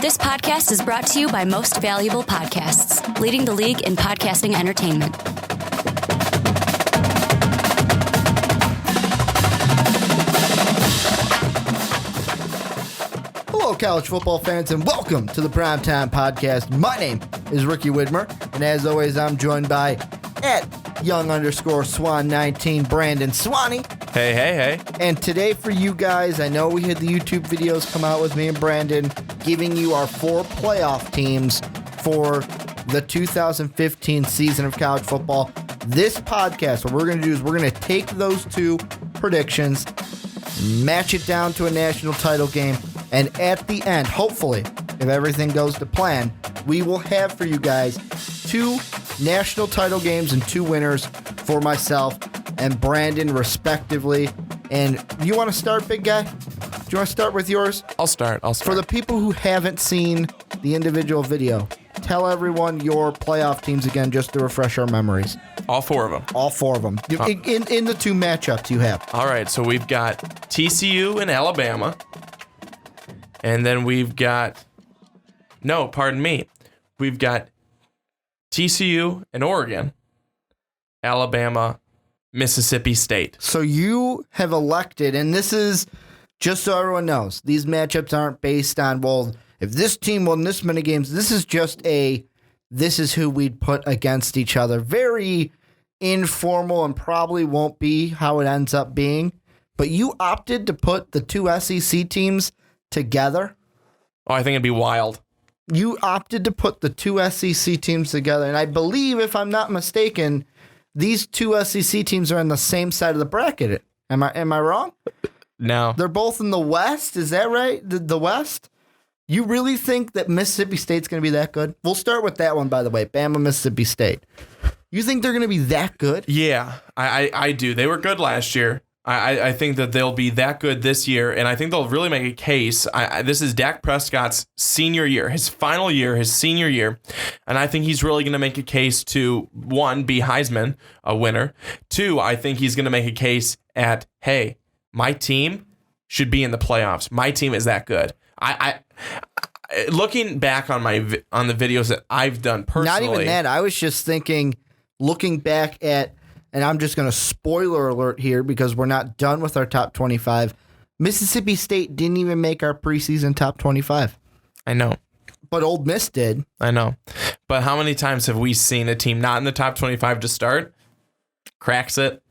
This podcast is brought to you by Most Valuable Podcasts, leading the league in podcasting entertainment. Hello, college football fans, and welcome to the Primetime Podcast. My name is Ricky Widmer, and as always, I'm joined by @young_Swan19 Brandon Swanny. Hey. And today for you guys, I know we had the YouTube videos come out with me and Brandon giving you our 4 playoff teams for the 2015 season of college football. This podcast, what we're going to do is we're going to take those 2 predictions, match it down to a national title game, and at the end, hopefully, if everything goes to plan, we will have for you guys 2 national title games and 2 winners for myself and Brandon, respectively. And you want to start, big guy? Do you want to start with yours? I'll start. For the people who haven't seen the individual video, tell everyone your playoff teams again, just to refresh our memories. All 4 of them. All 4 of them. In the 2 matchups you have. All right, so we've got TCU and Alabama. And then we've got... No, pardon me. We've got TCU and Oregon. Alabama, Mississippi State. So you have elected, and this is just so everyone knows, these matchups aren't based on, well, if this team won this many games. This is just this is who we'd put against each other. Very informal and probably won't be how it ends up being. But you opted to put the 2 SEC teams together. Oh, I think it'd be wild. You opted to put the 2 SEC teams together. And I believe, if I'm not mistaken, these 2 SEC teams are on the same side of the bracket. Am I wrong? No. They're both in the West. Is that right? The West? You really think that Mississippi State's going to be that good? We'll start with that one, by the way. Bama, Mississippi State. You think they're going to be that good? Yeah, I do. They were good last year. I think that they'll be that good this year, and I think they'll really make a case. This is Dak Prescott's senior year, his final year, his senior year, and I think he's really going to make a case to, 1, be Heisman, a winner. 2, I think he's going to make a case at, hey, my team should be in the playoffs. My team is that good. I looking back on the videos that I've done personally. Not even that. I was just thinking, looking back at, and I'm just going to spoiler alert here because we're not done with our top 25. Mississippi State didn't even make our preseason top 25. I know. But Ole Miss did. I know. But how many times have we seen a team not in the top 25 to start, cracks it,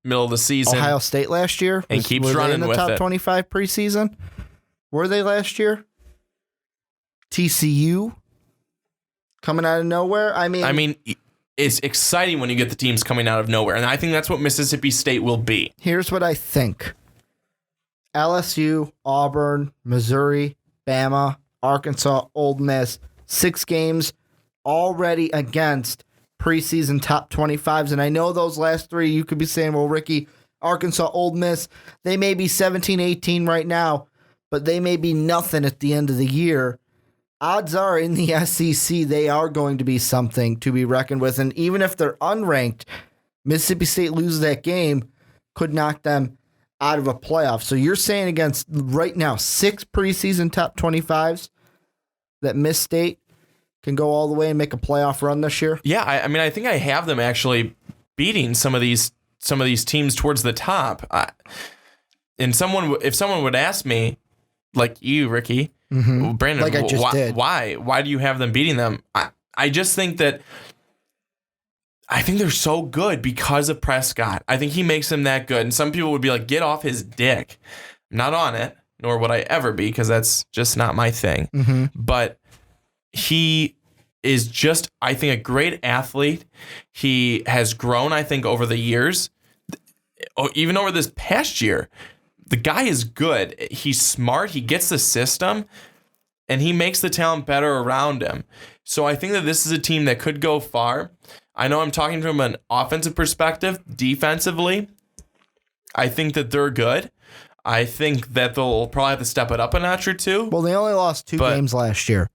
middle of the season? Ohio State last year. And keeps running with it. Were they in the top 25 preseason? Were they last year? TCU? Coming out of nowhere? I mean, it's exciting when you get the teams coming out of nowhere, and I think that's what Mississippi State will be. Here's what I think. LSU, Auburn, Missouri, Bama, Arkansas, Ole Miss, 6 games already against preseason top 25s, and I know those last 3, you could be saying, well, Ricky, Arkansas, Ole Miss, they may be 17-18 right now, but they may be nothing at the end of the year. Odds are in the SEC, they are going to be something to be reckoned with. And even if they're unranked, Mississippi State loses that game, could knock them out of a playoff. So you're saying against, right now, 6 preseason top 25s that Miss State can go all the way and make a playoff run this year? Yeah, I think I have them actually beating some of these teams towards the top. If someone would ask me, like you, Ricky, Brandon, like I just did. Why do you have them beating them? I just think that they're so good because of Prescott. I think he makes them that good. And some people would be like, get off his dick. I'm not on it, nor would I ever be, because that's just not my thing. Mm-hmm. But he is just, I think, a great athlete. He has grown, I think, over the years, even over this past year. The guy is good. He's smart. He gets the system, and he makes the talent better around him. So I think that this is a team that could go far. I know I'm talking from an offensive perspective. Defensively, I think that they're good. I think that they'll probably have to step it up a notch or 2. Well, they only lost 2 games last year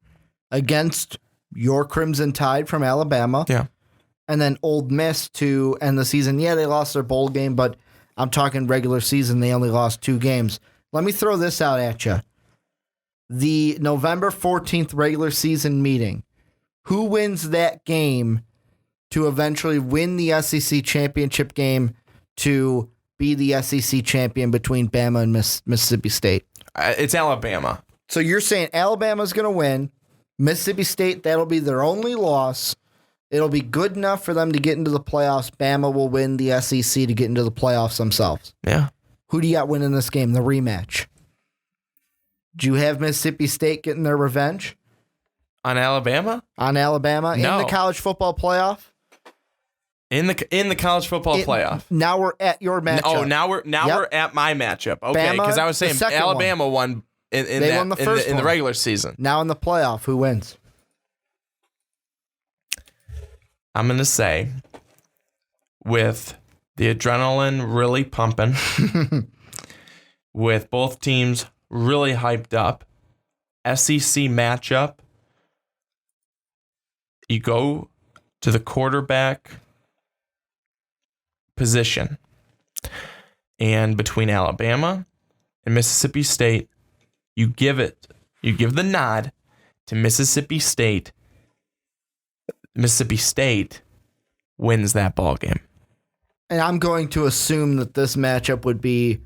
against your Crimson Tide from Alabama. Yeah. And then Ole Miss to end the season. Yeah, they lost their bowl game, but I'm talking regular season. They only lost 2 games. Let me throw this out at you. the November 14th regular season meeting, who wins that game to eventually win the SEC championship game to be the SEC champion between Bama and Mississippi State? It's Alabama. So you're saying Alabama's going to win. Mississippi State, that'll be their only loss. It'll be good enough for them to get into the playoffs. Bama will win the SEC to get into the playoffs themselves. Yeah. Who do you got winning this game, the rematch? Do you have Mississippi State getting their revenge? On Alabama? On Alabama No. in the college football playoff? In the college football playoff. Now we're at your matchup. Oh, now we're at my matchup. Okay, Bama, because I was the saying second Alabama won They won the first in the one. regular season. Now in the playoff, who wins? I'm going to say, with the adrenaline really pumping, with both teams really hyped up, SEC matchup, you go to the quarterback position. And between Alabama and Mississippi State, you give the nod to Mississippi State. Mississippi State wins that ball game. And I'm going to assume that this matchup would be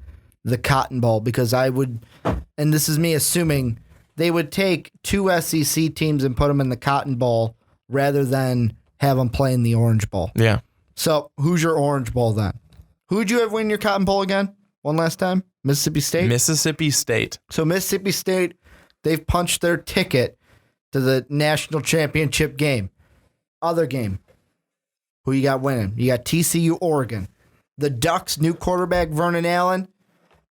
the Cotton Bowl because I would, and this is me assuming, they would take two SEC teams and put them in the Cotton Bowl rather than have them play in the Orange Bowl. Yeah. So who's your Orange Bowl then? Who would you have win your Cotton Bowl again? One last time? Mississippi State? Mississippi State. So Mississippi State, they've punched their ticket to the national championship game. Other game. Who you got winning? You got TCU, Oregon. The Ducks' new quarterback, Vernon Allen.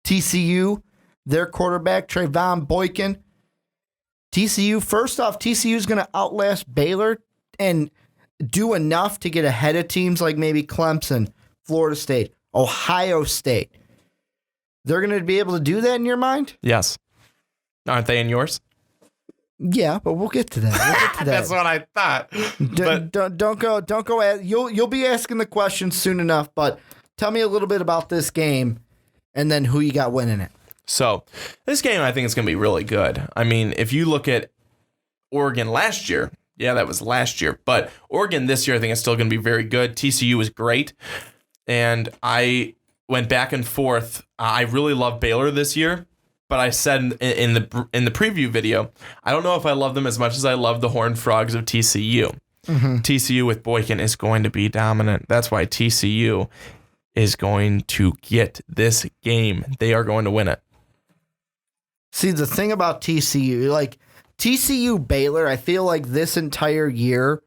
TCU, their quarterback, Trayvon Boykin. TCU, first off, TCU is going to outlast Baylor and do enough to get ahead of teams like maybe Clemson, Florida State, Ohio State. They're going to be able to do that in your mind? Yes. Aren't they in yours? Yeah, but we'll get to that. We'll get to that. That's what I thought. Don't go. You'll be asking the question soon enough. But tell me a little bit about this game, and then who you got winning it. So this game, I think, is going to be really good. I mean, if you look at Oregon last year, yeah, that was last year. But Oregon this year, I think, is still going to be very good. TCU was great, and I went back and forth. I really love Baylor this year. But I said in the preview video, I don't know if I love them as much as I love the Horned Frogs of TCU. Mm-hmm. TCU with Boykin is going to be dominant. That's why TCU is going to get this game. They are going to win it. See, the thing about TCU, like TCU Baylor, I feel like this entire year,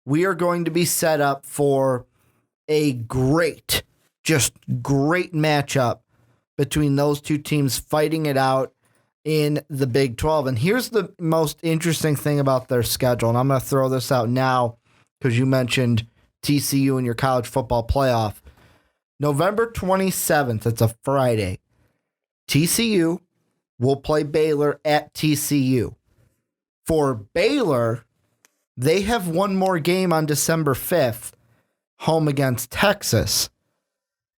we are going to be set up for a great matchup between those two teams fighting it out in the Big 12. And here's the most interesting thing about their schedule. And I'm going to throw this out now because you mentioned TCU in your college football playoff. November 27th, it's a Friday. TCU will play Baylor at TCU. For Baylor, they have one more game on December 5th, home against Texas.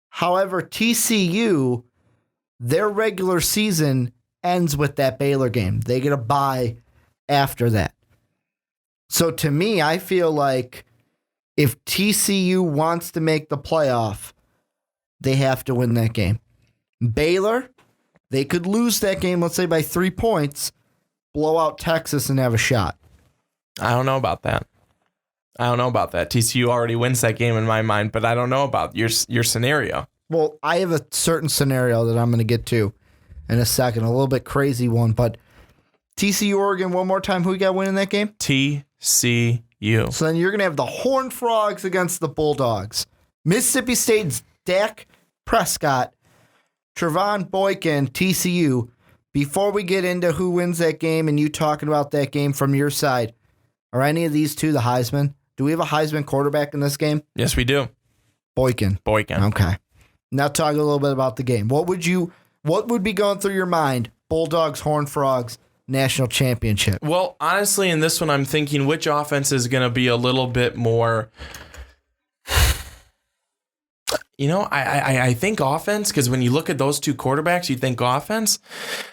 However, TCU, their regular season ends with that Baylor game. They get a bye after that. So to me, I feel like if TCU wants to make the playoff, they have to win that game. Baylor, they could lose that game, let's say by 3 points, blow out Texas and have a shot. I don't know about that. TCU already wins that game in my mind, but I don't know about your scenario. Well, I have a certain scenario that I'm going to get to in a second, a little bit crazy one, but TCU Oregon one more time. Who you got winning that game? TCU. So then you're going to have the Horned Frogs against the Bulldogs. Mississippi State's Dak Prescott, Trayvon Boykin, TCU. Before we get into who wins that game and you talking about that game from your side, are any of these two the Heisman? Do we have a Heisman quarterback in this game? Yes, we do. Boykin. Okay. Now talk a little bit about the game. What would be going through your mind? Bulldogs, Horned Frogs, national championship. Well, honestly, in this one, I'm thinking which offense is going to be a little bit more, I think offense, because when you look at those two quarterbacks, you think offense.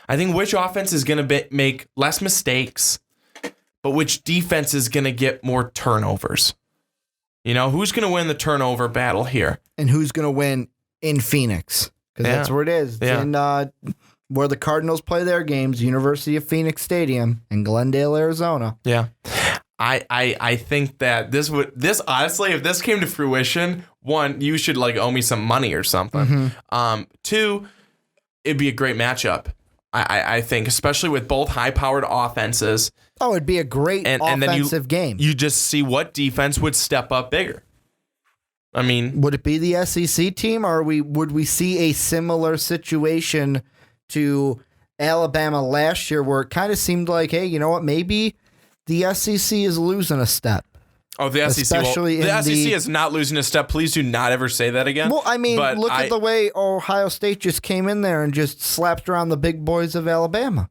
I think which offense is going to make less mistakes, but which defense is going to get more turnovers. Who's going to win the turnover battle here? And who's going to win in Phoenix? Because that's where it is. It's in where the Cardinals play their games, University of Phoenix Stadium in Glendale, Arizona. Yeah. I think that this honestly, if this came to fruition, one, you should owe me some money or something. Mm-hmm. Two, it'd be a great matchup. I think, especially with both high-powered offenses. Oh, it'd be a great offensive game. You just see what defense would step up bigger. I mean, would it be the SEC team, or would we see a similar situation to Alabama last year, where it kind of seemed like, hey, you know what, maybe the SEC is losing a step. Oh, the SEC. Especially the SEC is not losing a step. Please do not ever say that again. Well, I mean, look at the way Ohio State just came in there and just slapped around the big boys of Alabama.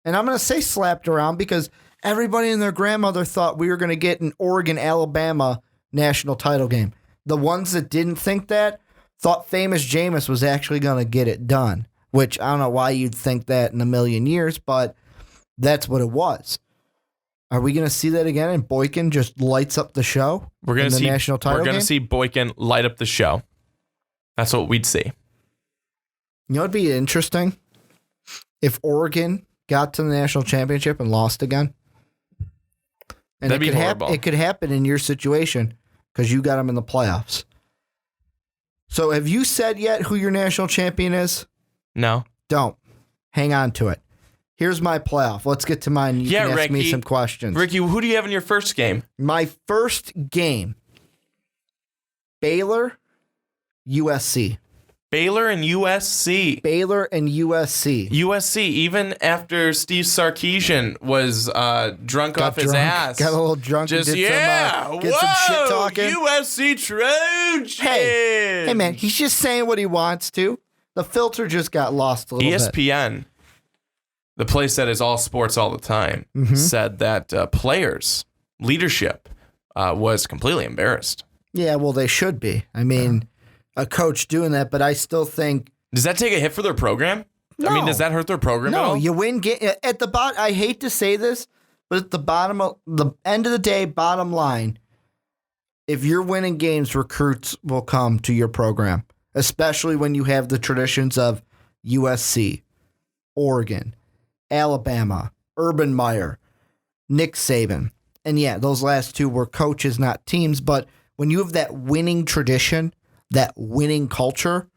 And I'm going to say slapped around because everybody and their grandmother thought we were going to get an Oregon-Alabama national title game. The ones that didn't think that thought Famous Jameis was actually going to get it done, which I don't know why you'd think that in a million years, but that's what it was. Are we going to see that again? And Boykin just lights up the show. We're going to see national title. We're going to see Boykin light up the show. That's what we'd see. You know, it'd be interesting if Oregon got to the national championship and lost again. And that'd be horrible. It could happen in your situation because you got them in the playoffs. So, have you said yet who your national champion is? No. Don't. Hang on to it. Here's my playoff. Let's get to mine. You can ask me some questions. Ricky, who do you have in your first game? My first game, Baylor, USC. Baylor and USC. Baylor and USC. USC, even after Steve Sarkisian was drunk off his ass. Got a little drunk just, and did some shit talking. USC Trojans. Hey, man, he's just saying what he wants to. The filter just got lost a little bit. ESPN. The place that is all sports all the time, said that players' leadership was completely embarrassed. Yeah, well, they should be. I mean, a coach doing that, but I still think... Does that take a hit for their program? No. I mean, does that hurt their program at all? No, you win... At the bottom, I hate to say this, but at the end of the day, bottom line, if you're winning games, recruits will come to your program, especially when you have the traditions of USC, Oregon, Alabama, Urban Meyer, Nick Saban. And yeah, those last two were coaches, not teams. But when you have that winning tradition, that winning culture,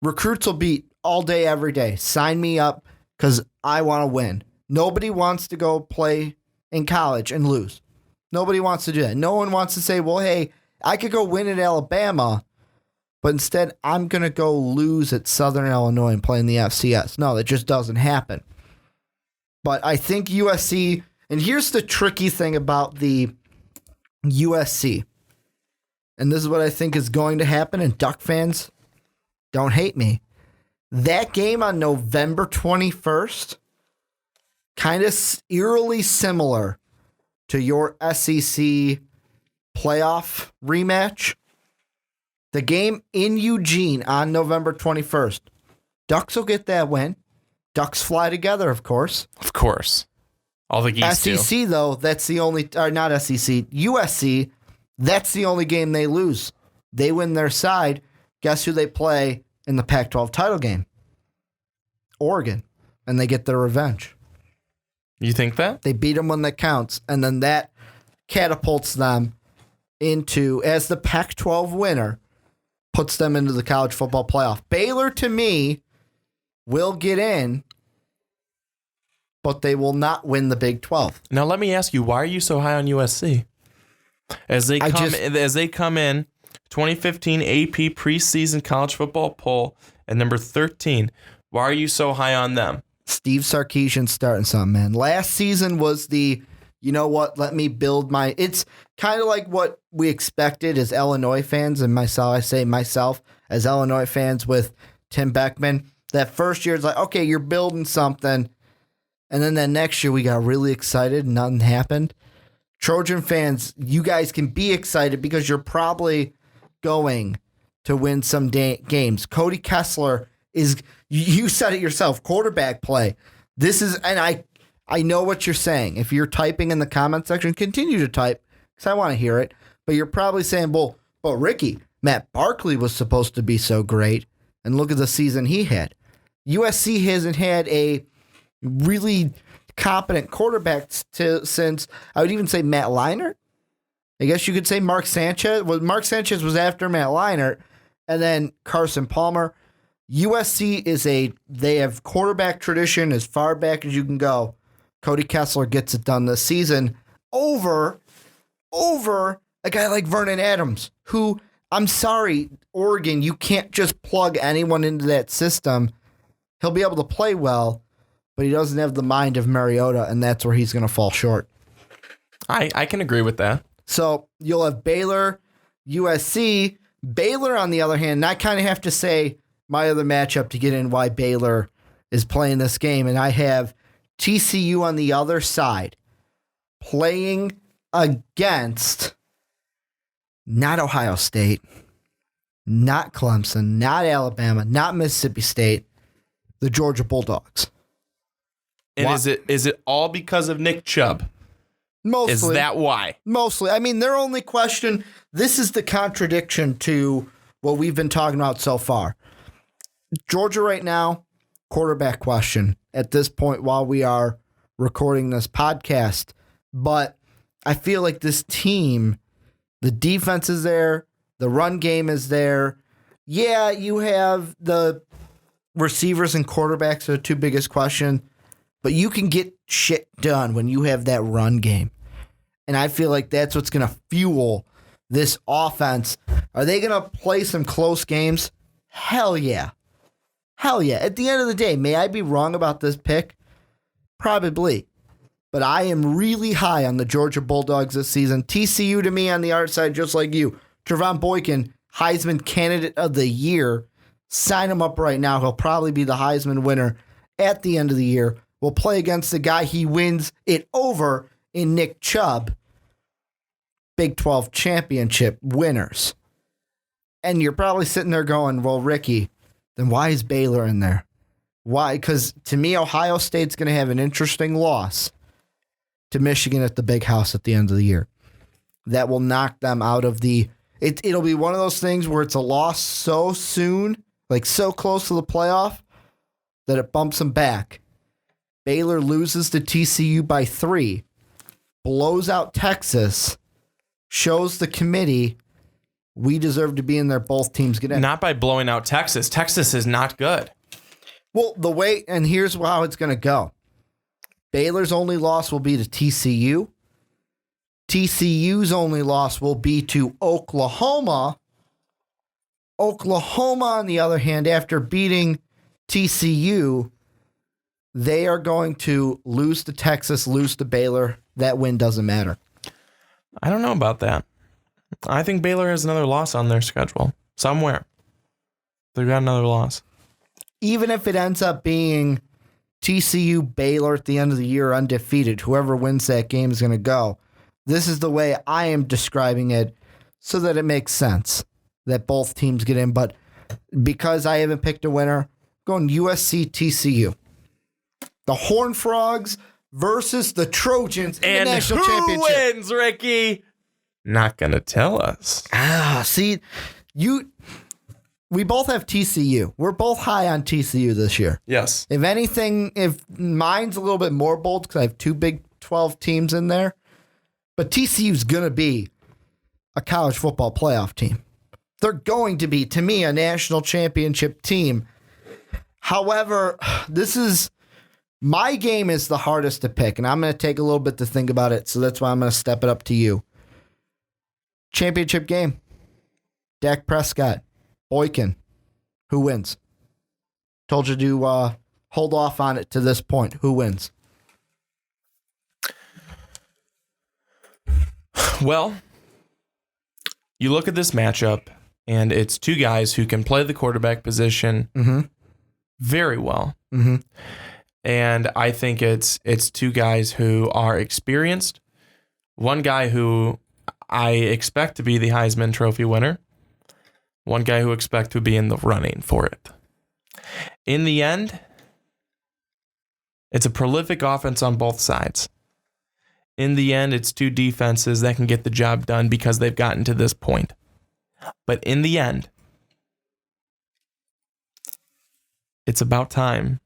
recruits will be all day, every day. Sign me up because I want to win. Nobody wants to go play in college and lose. Nobody wants to do that. No one wants to say, well, hey, I could go win at Alabama, but instead I'm going to go lose at Southern Illinois and play in the FCS. No, that just doesn't happen. But I think USC, and here's the tricky thing about the USC, and this is what I think is going to happen, and Duck fans, don't hate me. That game on November 21st, kind of eerily similar to your SEC playoff rematch. The game in Eugene on November 21st, Ducks will get that win. Ducks fly together, of course. Of course. All the geese do. SEC, though, that's the only... Or not SEC. USC, that's the only game they lose. They win their side. Guess who they play in the Pac-12 title game? Oregon. And they get their revenge. You think that? They beat them when that counts. And then that catapults them into, as the Pac-12 winner, puts them into the college football playoff. Baylor, to me, will get in, but they will not win the Big 12. Now let me ask you, why are you so high on USC? As they come in 2015 AP preseason college football poll at number 13, why are you so high on them? Steve Sarkisian starting something, man. Last season was the, you know what, let me build my... It's kind of like what we expected as Illinois fans, and myself, I say myself, as Illinois fans with Tim Beckman. That first year, it's like, okay, you're building something. And then that next year, we got really excited and nothing happened. Trojan fans, you guys can be excited because you're probably going to win some games. Cody Kessler is, you said it yourself, quarterback play. This is, and I know what you're saying. If you're typing in the comment section, continue to type because I want to hear it. But you're probably saying, well, but Ricky, Matt Barkley was supposed to be so great, and look at the season he had. USC hasn't had a really competent quarterback since, I would even say, Matt Leinart. I guess you could say Mark Sanchez. Well, Mark Sanchez was after Matt Leinart, and then Carson Palmer. USC they have quarterback tradition as far back as you can go. Cody Kessler gets it done this season over a guy like Vernon Adams, who, I'm sorry, Oregon, you can't just plug anyone into that system. He'll be able to play well, but he doesn't have the mind of Mariota, and that's where he's going to fall short. I can agree with that. So you'll have Baylor, USC. Baylor, on the other hand, and I kind of have to say my other matchup to get in why Baylor is playing this game, and I have TCU on the other side playing against not Ohio State, not Clemson, not Alabama, not Mississippi State, the Georgia Bulldogs. And is it all because of Nick Chubb? Mostly. Is that why? Mostly. I mean, their only question, this is the contradiction to what we've been talking about so far. Georgia right now, quarterback question at this point while we are recording this podcast. But I feel like this team, the defense is there, the run game is there. Yeah, you have the receivers and quarterbacks are the two biggest questions, but you can get shit done when you have that run game. And I feel like that's what's going to fuel this offense. Are they going to play some close games? Hell yeah. Hell yeah. At the end of the day, may I be wrong about this pick? Probably. But I am really high on the Georgia Bulldogs this season. TCU to me on the other side, just like you. Trevon Boykin, Heisman candidate of the year. Sign him up right now. He'll probably be the Heisman winner at the end of the year. We'll play against the guy he wins it over in Nick Chubb. Big 12 championship winners. And you're probably sitting there going, well, Ricky, then why is Baylor in there? Why? Because to me, Ohio State's going to have an interesting loss to Michigan at the Big House at the end of the year. That will knock them out of the... It'll be one of those things where it's a loss so soon, like so close to the playoff, that it bumps them back. Baylor loses to TCU by 3, blows out Texas, shows the committee we deserve to be in there. Both teams get in. Not by blowing out Texas. Texas is not good. Well, and here's how it's going to go. Baylor's only loss will be to TCU. TCU's only loss will be to Oklahoma. Oklahoma, on the other hand, after beating TCU, they are going to lose to Texas, lose to Baylor. That win doesn't matter. I don't know about that. I think Baylor has another loss on their schedule somewhere. They've got another loss. Even if it ends up being TCU, Baylor at the end of the year undefeated, whoever wins that game is going to go. This is the way I am describing it so that it makes sense that both teams get in. But because I haven't picked a winner, I'm going USC, TCU. The Horned Frogs versus the Trojans in the national championship. Who wins, Ricky? Not going to tell us. See, we both have TCU. We're both high on TCU this year. Yes. If anything, if mine's a little bit more bold because I have 2 Big 12 teams in there, but TCU's going to be a college football playoff team. They're going to be, to me, a national championship team. However, my game is the hardest to pick, and I'm going to take a little bit to think about it, so that's why I'm going to step it up to you. Championship game. Dak Prescott. Boykin. Who wins? Told you to hold off on it to this point. Who wins? Well, you look at this matchup, and it's 2 guys who can play the quarterback position very well. Mm-hmm. And I think it's 2 guys who are experienced. One guy who I expect to be the Heisman Trophy winner. One guy who expect to be in the running for it. In the end, it's a prolific offense on both sides. In the end, it's two defenses that can get the job done because they've gotten to this point. But in the end, it's about time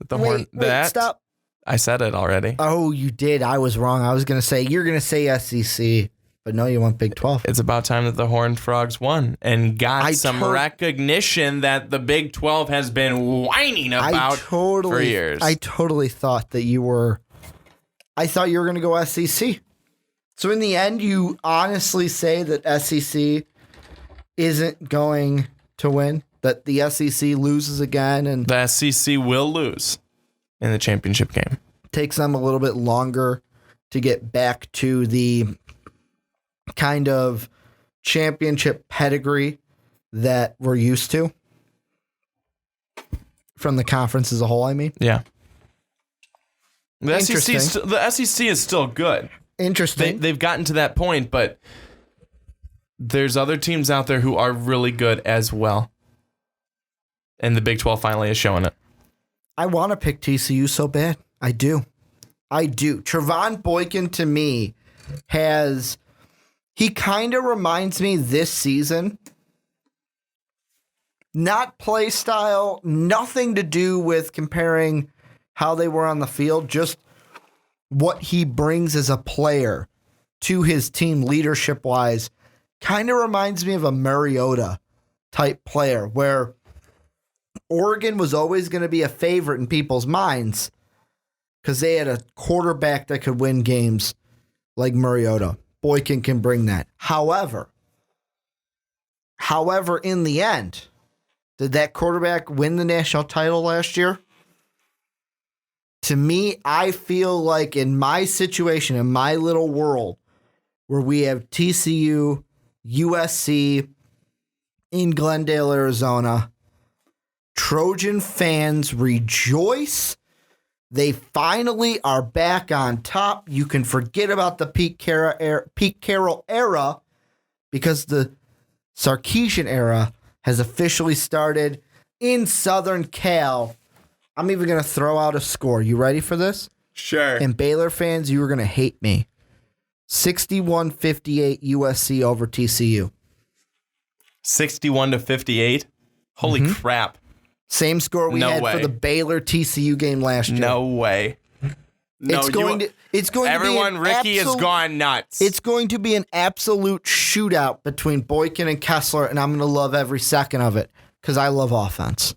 that the horn. Stop. I said it already. Oh, you did. I was wrong. I was going to say, you're going to say SEC, but no, you want Big 12. It's about time that the Horned Frogs won and got some recognition that the Big 12 has been whining about for years. I totally thought that you were going to go SEC. So in the end, you honestly say that SEC isn't going to win, that the SEC loses again, and the SEC will lose in the championship game. Takes them a little bit longer to get back to the kind of championship pedigree that we're used to from the conference as a whole, I mean. Yeah. The SEC is still good. Interesting. They've gotten to that point, but there's other teams out there who are really good as well. And the Big 12 finally is showing it. I want to pick TCU so bad. I do. Trevon Boykin, to me, he kind of reminds me this season, not play style, nothing to do with comparing how they were on the field, just what he brings as a player to his team leadership-wise. Kind of reminds me of a Mariota type player where Oregon was always going to be a favorite in people's minds because they had a quarterback that could win games like Mariota. Boykin can bring that. However, in the end, did that quarterback win the national title last year? To me, I feel like in my situation, in my little world, where we have TCU, USC in Glendale, Arizona, Trojan fans rejoice. They finally are back on top. You can forget about the Pete Carroll era because the Sarkisian era has officially started in Southern Cal. I'm even going to throw out a score. You ready for this? Sure. And Baylor fans, you are going to hate me. 61-58 USC over TCU. 61-58? Holy crap. Same score we had for the Baylor TCU game last year. No way. No, everyone, Ricky has gone nuts. It's going to be an absolute shootout between Boykin and Kessler, and I'm going to love every second of it because I love offense.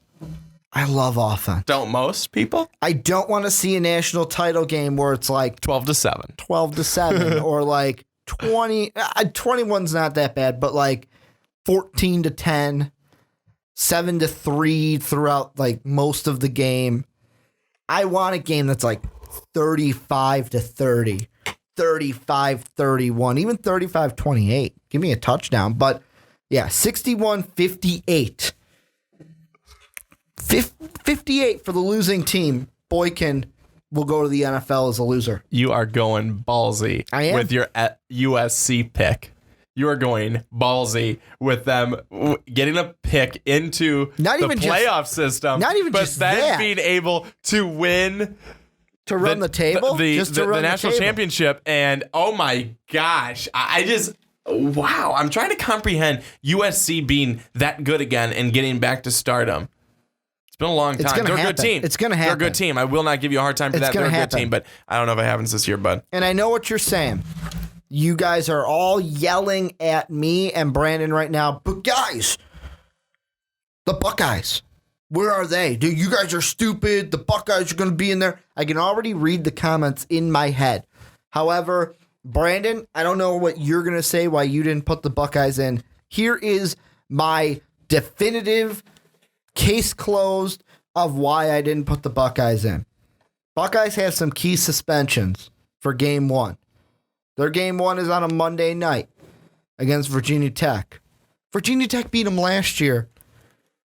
Don't most people? I don't want to see a national title game where it's like 12-7. 12-7 or like 20. 21's not that bad, but like 14-10. 7-3 throughout like most of the game. I want a game that's like 35-30, 35-31, even 35-28. Give me a touchdown. But yeah, 61-58. 58 for the losing team. Boykin will go to the NFL as a loser. You are going ballsy with your USC pick. You are going ballsy with them getting a pick into the playoff system. Not even just that. But then being able to win. To run the table? The national championship. And oh my gosh. Wow. I'm trying to comprehend USC being that good again and getting back to stardom. It's been a long time. They're a good team. It's going to happen. They're a good team. I will not give you a hard time for that. They're a good team, but I don't know if it happens this year, bud. And I know what you're saying. You guys are all yelling at me and Brandon right now. But guys, the Buckeyes, where are they? Dude, you guys are stupid. The Buckeyes are going to be in there. I can already read the comments in my head. However, Brandon, I don't know what you're going to say why you didn't put the Buckeyes in. Here is my definitive case closed of why I didn't put the Buckeyes in. Buckeyes have some key suspensions for game one. Their game one is on a Monday night against Virginia Tech. Virginia Tech beat them last year,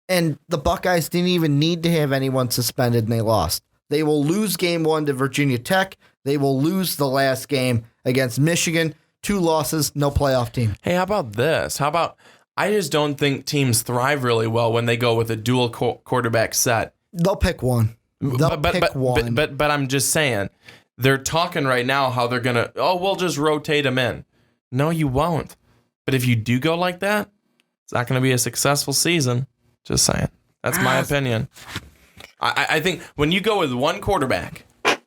and the Buckeyes didn't even need to have anyone suspended, and they lost. They will lose game one to Virginia Tech. They will lose the last game against Michigan. 2 losses, no playoff team. Hey, how about this? How about I just don't think teams thrive really well when they go with a dual quarterback set. They'll pick one. But I'm just saying, they're talking right now how they're gonna. Oh, we'll just rotate them in. No, you won't. But if you do go like that, it's not going to be a successful season. Just saying. That's my opinion. I think when you go with one quarterback,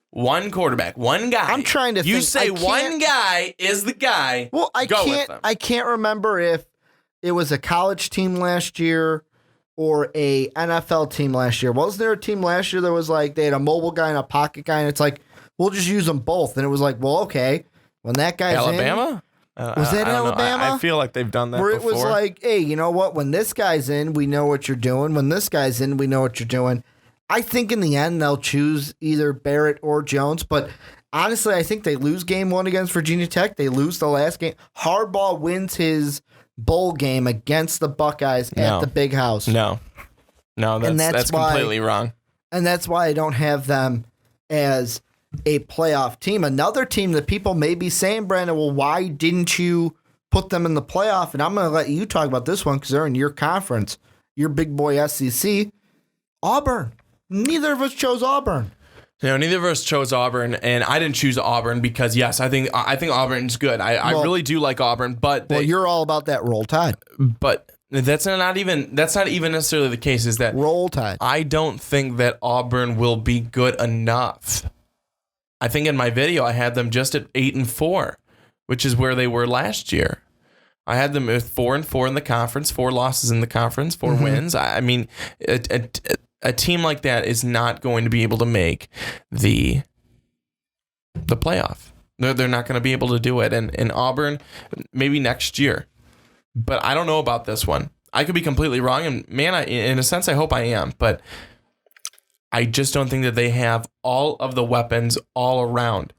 one guy. I'm trying to. You think. say one guy is the guy. Well, I can't remember if it was a college team last year or a NFL team last year. Wasn't there a team last year that was like they had a mobile guy and a pocket guy, and it's like we'll just use them both, and it was like, well, okay, when that guy's Alabama. Was that Alabama? I feel like they've done that where before. It was like, hey, you know what? When this guy's in, we know what you're doing. When this guy's in, we know what you're doing. I think in the end, they'll choose either Barrett or Jones. But honestly, I think they lose game one against Virginia Tech. They lose the last game. Harbaugh wins his bowl game against the Buckeyes at the Big House. No, that's completely wrong. And that's why I don't have them as a playoff team. Another team that people may be saying, Brandon, well, why didn't you put them in the playoff? And I'm going to let you talk about this one because they're in your conference, your big boy SEC. Auburn. Neither of us chose Auburn. No, neither of us chose Auburn, and I didn't choose Auburn because, yes, I think Auburn's good. I really do like Auburn, but you're all about that Roll Tide. But that's not even necessarily the case. Is that Roll Tide? I don't think that Auburn will be good enough. I think in my video I had them just at 8-4, which is where they were last year. I had them with 4-4 in the conference, 4 losses in the conference, 4 wins. I mean, a team like that is not going to be able to make the playoff. They're not going to be able to do it. And Auburn, maybe next year. But I don't know about this one. I could be completely wrong. And man, in a sense, I hope I am. But I just don't think that they have all of the weapons all around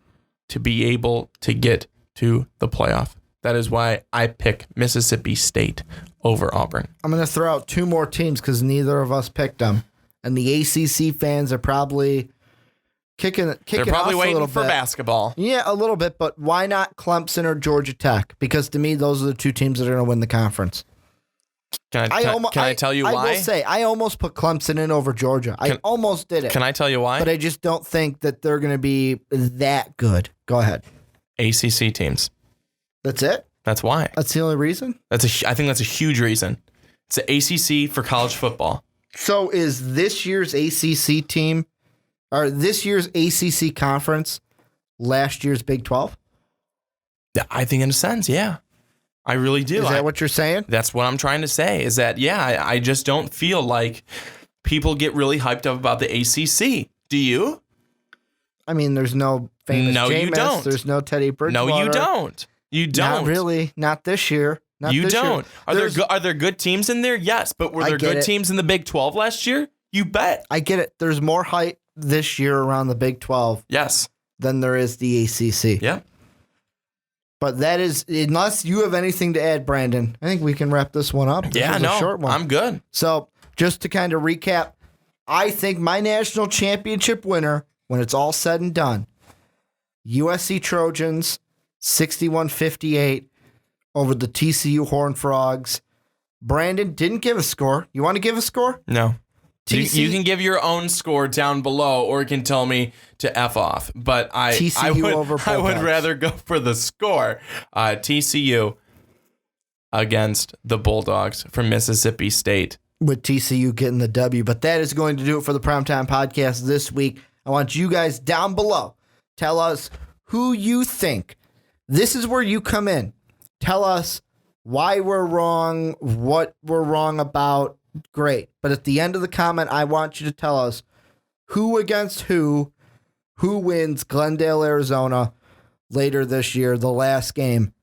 to be able to get to the playoff. That is why I pick Mississippi State over Auburn. I'm going to throw out 2 more teams because neither of us picked them. And the ACC fans are probably kicking They're probably us waiting a little for bit. basketball. Yeah, a little bit. But why not Clemson or Georgia Tech? Because to me, those are the 2 teams that are going to win the conference. Can I tell you why? I will say, I almost put Clemson in over Georgia. I almost did it. Can I tell you why? But I just don't think that they're going to be that good. Go ahead. ACC teams. That's it? That's why. That's the only reason? I think that's a huge reason. It's the ACC for college football. So is this year's ACC team, or this year's ACC conference, last year's Big 12? Yeah, I think in a sense, yeah. I really do. Is that what you're saying? That's what I'm trying to say is that, yeah, I just don't feel like people get really hyped up about the ACC. Do you? I mean, there's no famous Jameis. You don't. There's no Teddy Bridgewater. No, you don't. You don't. Not really. Not this year. You don't. Are there good teams in there? Yes, but were there good teams in the Big 12 last year? You bet. I get it. There's more hype this year around the Big 12 yes, than there is the ACC. Yeah. But that is, unless you have anything to add, Brandon, I think we can wrap this one up. This was a short one. I'm good. So just to kind of recap, I think my national championship winner, when it's all said and done, USC Trojans, 61-58 over the TCU Horned Frogs. Brandon didn't give a score. You want to give a score? No. You can give your own score down below, or you can tell me to F off. But I would rather go for the score. TCU against the Bulldogs from Mississippi State. With TCU getting the W. But that is going to do it for the Primetime Podcast this week. I want you guys down below. Tell us who you think. This is where you come in. Tell us why we're wrong, what we're wrong about. Great. But at the end of the comment, I want you to tell us who against who wins Glendale, Arizona later this year, the last game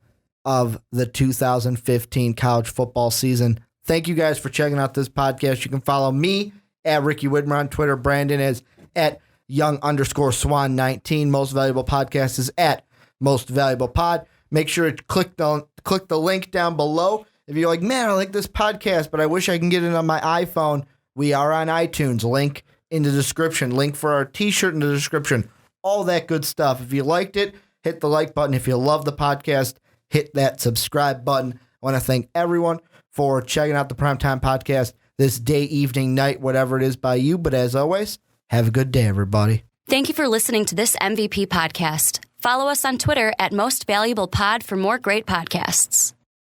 of the 2015 college football season. Thank you guys for checking out this podcast. You can follow me at Ricky Widmer on Twitter. Brandon is at young_swan19. Most Valuable Podcast is at Most Valuable Pod. Make sure to click the link down below. If you're like, man, I like this podcast, but I wish I can get it on my iPhone, we are on iTunes. Link in the description. Link for our t-shirt in the description. All that good stuff. If you liked it, hit the like button. If you love the podcast, hit that subscribe button. I want to thank everyone for checking out the Primetime Podcast this day, evening, night, whatever it is by you. But as always, have a good day, everybody. Thank you for listening to this MVP podcast. Follow us on Twitter at Most Valuable Pod for more great podcasts.